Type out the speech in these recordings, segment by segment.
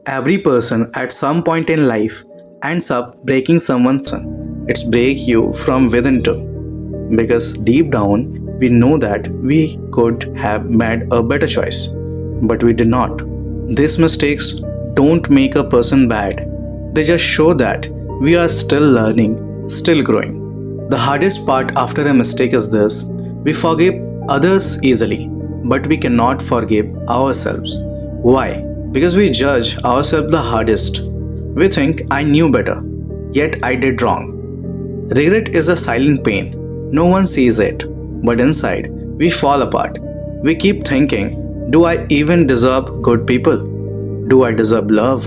Every person at some point in life ends up breaking someone's son. It's break you from within too. Because deep down we know that we could have made a better choice, but we did not. These mistakes don't make a person bad. They just show that we are still learning, still growing. The hardest part after a mistake is this: we forgive others easily, but we cannot forgive ourselves. Why? Because we judge ourselves the hardest. We think I knew better, yet I did wrong. Regret is a silent pain. No one sees it, but inside we fall apart. We keep thinking, do I even deserve good people? Do I deserve love?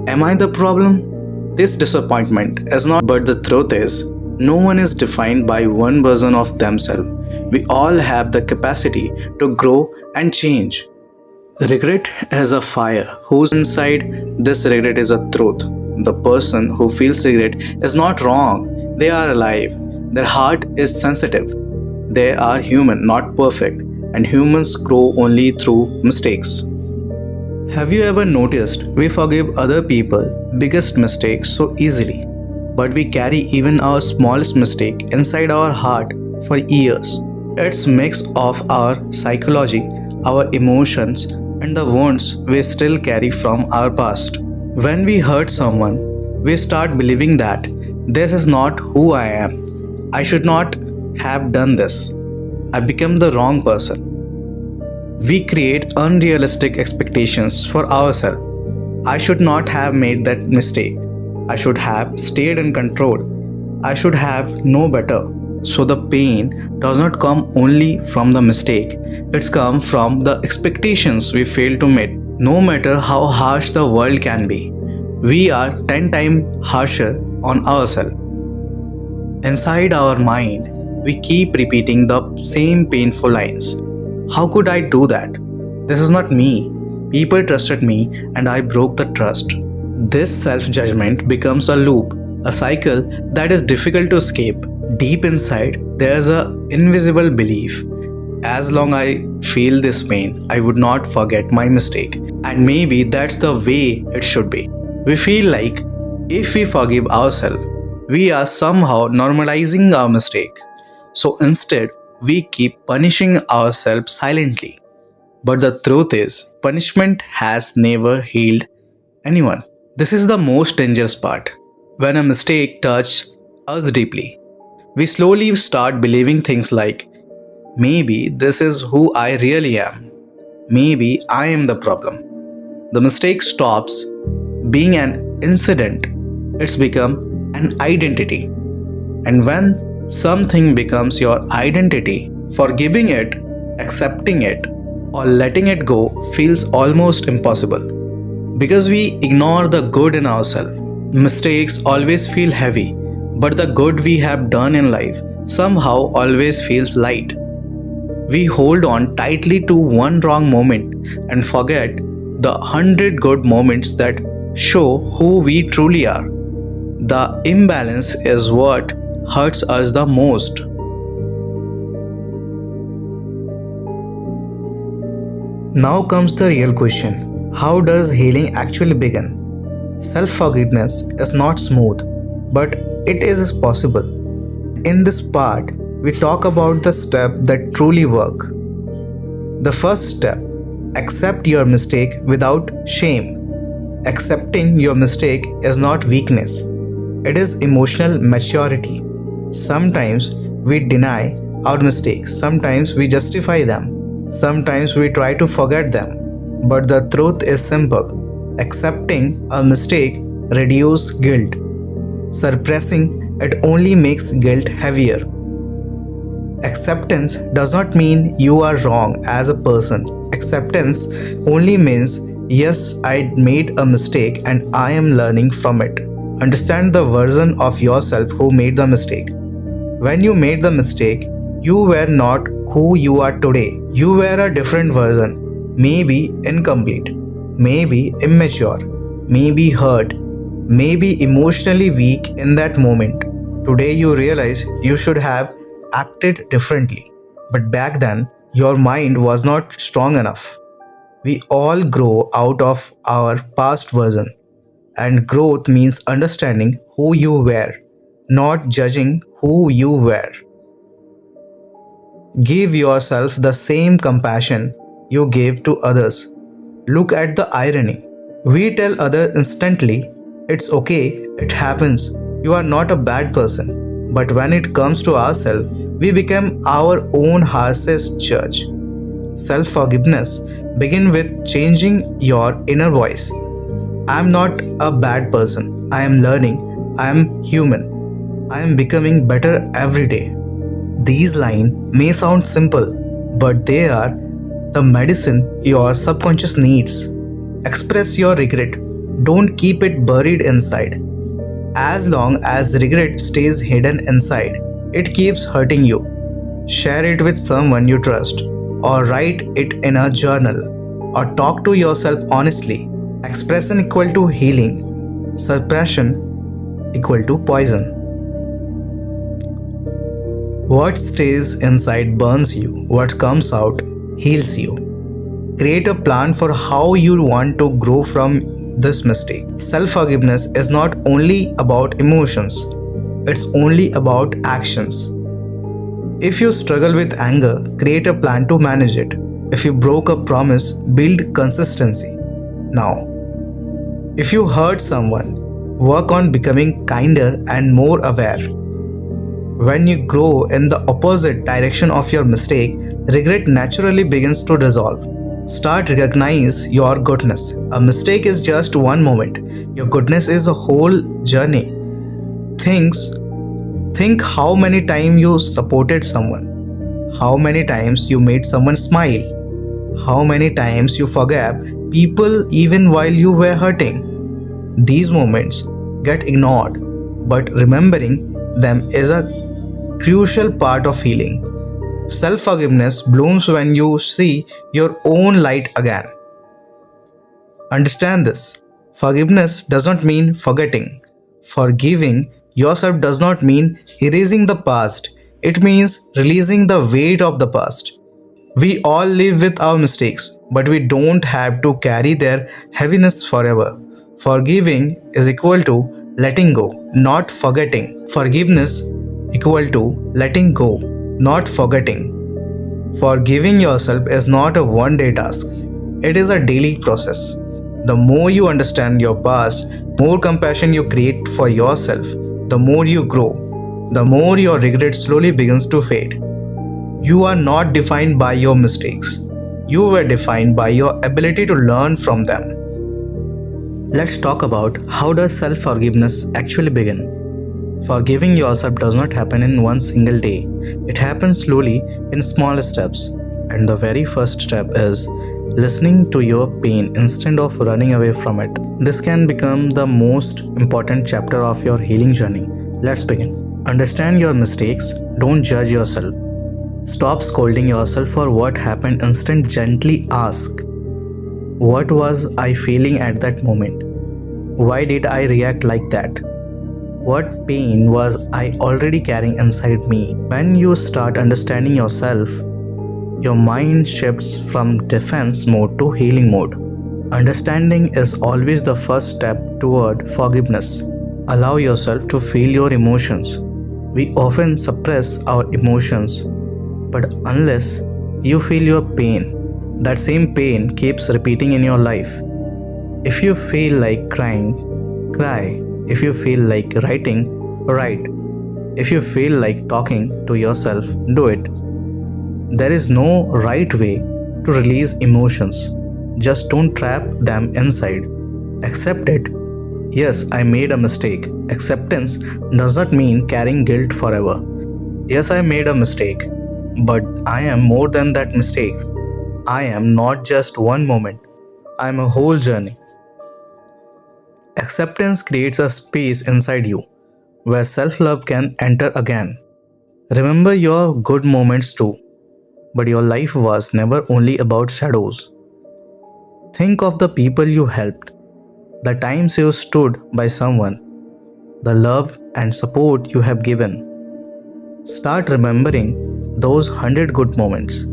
Am I the problem? This disappointment is not, but the truth is, no one is defined by one version of themselves. We all have the capacity to grow and change. Regret is a fire whose inside this regret is a truth. The person who feels regret is not wrong, they are alive. Their heart is sensitive. They are human, not perfect, and humans grow only through mistakes. Have you ever noticed we forgive other people biggest mistakes so easily, but we carry even our smallest mistake inside our heart for years? It's mix of our psychology, our emotions, and the wounds we still carry from our past. When we hurt someone, we start believing that this is not who I am. I should not have done this. I become the wrong person. We create unrealistic expectations for ourselves. I should not have made that mistake. I should have stayed in control. I should have known better. So the pain does not come only from the mistake, it's come from the expectations we fail to meet. No matter how harsh the world can be, we are 10 times harsher on ourselves. Inside our mind, we keep repeating the same painful lines. How could I do that? This is not me. People trusted me and I broke the trust. This self judgment becomes a loop, a cycle that is difficult to escape. Deep inside, there's an invisible belief. As long I feel this pain, I would not forget my mistake. And maybe that's the way it should be. We feel like if we forgive ourselves, we are somehow normalizing our mistake. So instead, we keep punishing ourselves silently. But the truth is, punishment has never healed anyone. This is the most dangerous part. When a mistake touches us deeply, we slowly start believing things like, maybe this is who I really am. Maybe I am the problem. The mistake stops being an incident, it's become an identity. And when something becomes your identity, forgiving it, accepting it, or letting it go feels almost impossible. Because we ignore the good in ourselves. Mistakes always feel heavy, but the good we have done in life somehow always feels light. We hold on tightly to one wrong moment and forget the 100 good moments that show who we truly are. The imbalance is what hurts us the most. Now comes the real question: how does healing actually begin? Self forgiveness is not smooth, but it is possible. In this part, we talk about the steps that truly work. The first step: accept your mistake without shame. Accepting your mistake is not weakness, it is emotional maturity. Sometimes we deny our mistakes, sometimes we justify them, sometimes we try to forget them. But the truth is simple: accepting a mistake reduces guilt. Suppressing it only makes guilt heavier. Acceptance does not mean you are wrong as a person. Acceptance only means, yes, I made a mistake and I am learning from it. Understand the version of yourself who made the mistake. When you made the mistake, you were not who you are today. You were a different version. Maybe incomplete, maybe immature, maybe hurt, maybe emotionally weak in that moment. Today you realize you should have acted differently. But back then, your mind was not strong enough. We all grow out of our past version, and growth means understanding who you were, not judging who you were. Give yourself the same compassion you gave to others. Look at the irony. We tell others instantly, it's okay, it happens, you are not a bad person. But when it comes to ourselves, we become our own harshest judge. Self forgiveness begins with changing your inner voice. I am not a bad person. I am learning. I am human. I am becoming better every day. These lines may sound simple, but they are the medicine your subconscious needs. Express your regret. Don't keep it buried inside. As long as regret stays hidden inside, it keeps hurting you. Share it with someone you trust, or write it in a journal, or talk to yourself honestly. Expression equal to healing, suppression equal to poison. What stays inside burns you, what comes out heals you. Create a plan for how you want to grow from this mistake. Self forgiveness is not only about emotions, it's only about actions. If you struggle with anger, create a plan to manage it. If you broke a promise, build consistency. Now, if you hurt someone, work on becoming kinder and more aware. When you grow in the opposite direction of your mistake, regret naturally begins to dissolve. Start recognize your goodness. A mistake is just one moment. Your goodness is a whole journey. Things Think how many times you supported someone, how many times you made someone smile, how many times you forgave people even while you were hurting. These moments get ignored, but remembering them is a crucial part of healing. Self forgiveness blooms when you see your own light again. Understand this. Forgiveness does not mean forgetting. Forgiving yourself does not mean erasing the past. It means releasing the weight of the past. We all live with our mistakes, but we don't have to carry their heaviness forever. Forgiving is equal to letting go, not forgetting. Forgiveness equal to letting go, not forgetting. Forgiving yourself is not a one day task, it is a daily process. The more you understand your past, more compassion you create for yourself, the more you grow, the more your regret slowly begins to fade. You are not defined by your mistakes. You were defined by your ability to learn from them. Let's talk about how does self-forgiveness actually begin. Forgiving yourself does not happen in one single day. It happens slowly in small steps. And the very first step is listening to your pain instead of running away from it. This can become the most important chapter of your healing journey. Let's begin. Understand your mistakes. Don't judge yourself. Stop scolding yourself for what happened. Instead, gently ask, what was I feeling at that moment? Why did I react like that? What pain was I already carrying inside me? When you start understanding yourself, your mind shifts from defense mode to healing mode. Understanding is always the first step toward forgiveness. Allow yourself to feel your emotions. We often suppress our emotions, but unless you feel your pain, that same pain keeps repeating in your life. If you feel like crying, cry. If you feel like writing, write. If you feel like talking to yourself, do it. There is no right way to release emotions. Just don't trap them inside. Accept it. Yes, I made a mistake. Acceptance does not mean carrying guilt forever. Yes, I made a mistake, but I am more than that mistake. I am not just one moment. I am a whole journey. Acceptance creates a space inside you where self-love can enter again. Remember your good moments too, but your life was never only about shadows. Think of the people you helped, the times you stood by someone, the love and support you have given. Start remembering those 100 good moments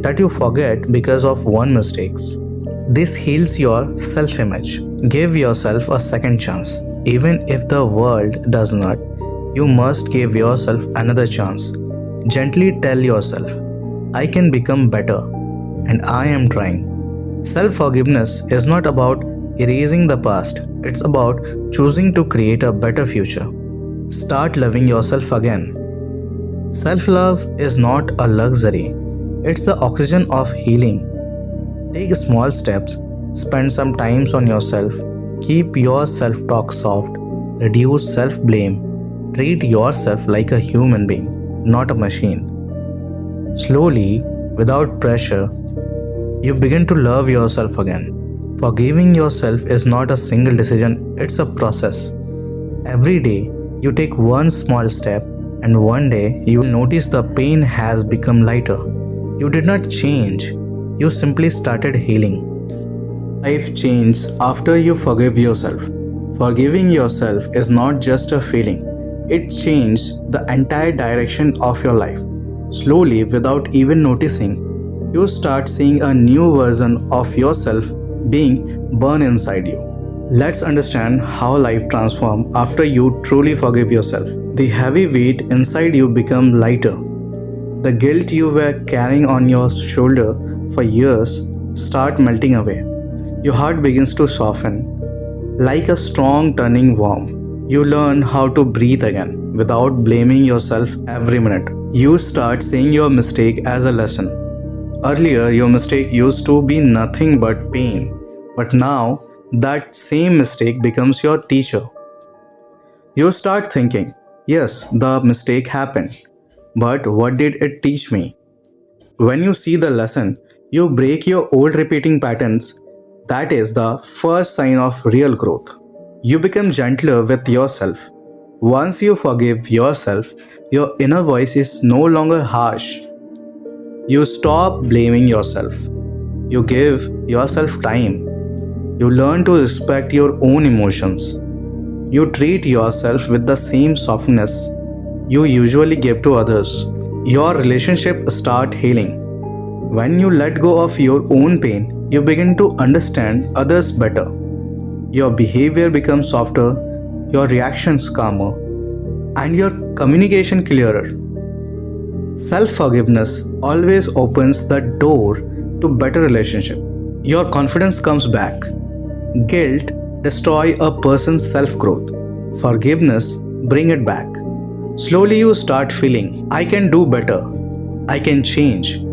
that you forget because of one mistake. This heals your self image. Give yourself a second chance. Even if the world does not, you must give yourself another chance. Gently tell yourself, I can become better, and I am trying. Self forgiveness is not about erasing the past, it's about choosing to create a better future. Start loving yourself again. Self love is not a luxury, it's the oxygen of healing. Take small steps, spend some time on yourself, keep your self talk soft, reduce self blame, treat yourself like a human being, not a machine. Slowly, without pressure, you begin to love yourself again. Forgiving yourself is not a single decision, it's a process. Every day, you take one small step, and one day you will notice the pain has become lighter. You did not change, you simply started healing. Life changes after you forgive yourself. Forgiving yourself is not just a feeling, it changes the entire direction of your life. Slowly, without even noticing, you start seeing a new version of yourself being born inside you. Let's understand how life transforms after you truly forgive yourself. The heavy weight inside you becomes lighter. The guilt you were carrying on your shoulder for years start melting away. Your heart begins to soften, like a strong turning warm. You learn how to breathe again without blaming yourself every minute. You start seeing your mistake as a lesson. Earlier, your mistake used to be nothing but pain, but now that same mistake becomes your teacher. You start thinking, yes, the mistake happened, but what did it teach me? When you see the lesson, you break your old repeating patterns. That is the first sign of real growth. You become gentler with yourself. Once you forgive yourself, your inner voice is no longer harsh. You stop blaming yourself. You give yourself time. You learn to respect your own emotions. You treat yourself with the same softness you usually give to others. Your relationship start healing. When you let go of your own pain, you begin to understand others better. Your behavior becomes softer, your reactions calmer, and your communication clearer. Self-forgiveness always opens the door to better relationship. Your confidence comes back. Guilt destroys a person's self-growth. Forgiveness brings it back. Slowly you start feeling, I can do better. I can change.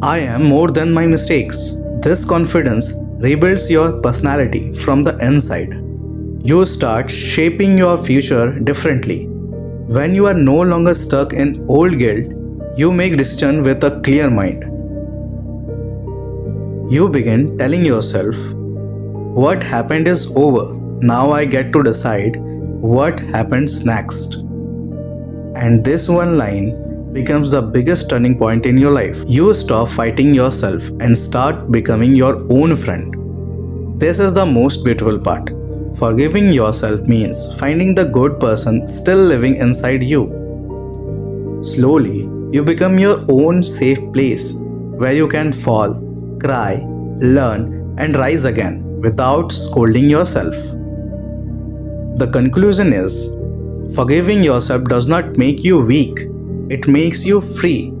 I am more than my mistakes. This confidence rebuilds your personality from the inside. You start shaping your future differently. When you are no longer stuck in old guilt, you make decisions with a clear mind. You begin telling yourself, what happened is over. Now I get to decide what happens next. And this one line becomes the biggest turning point in your life. You stop fighting yourself and start becoming your own friend. This is the most beautiful part. Forgiving yourself means finding the good person still living inside you. Slowly, you become your own safe place where you can fall, cry, learn, and rise again without scolding yourself. The conclusion is, forgiving yourself does not make you weak, it makes you free.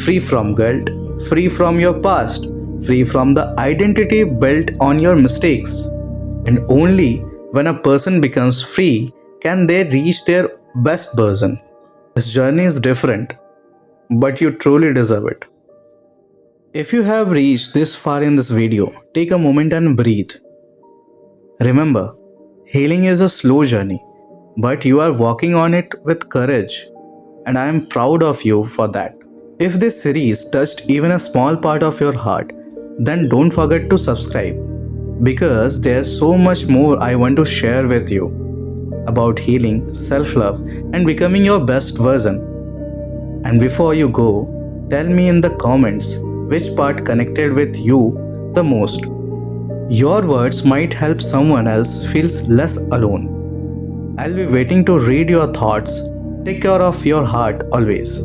Free from guilt, free from your past, free from the identity built on your mistakes. And only when a person becomes free can they reach their best version. This journey is different, but you truly deserve it. If you have reached this far in this video, take a moment and breathe. Remember, healing is a slow journey, but you are walking on it with courage, and I am proud of you for that. If this series touched even a small part of your heart, then don't forget to subscribe, because there's so much more I want to share with you about healing, self-love, and becoming your best version. And before you go, tell me in the comments which part connected with you the most. Your words might help someone else feels less alone. I'll be waiting to read your thoughts. Take care of your heart always.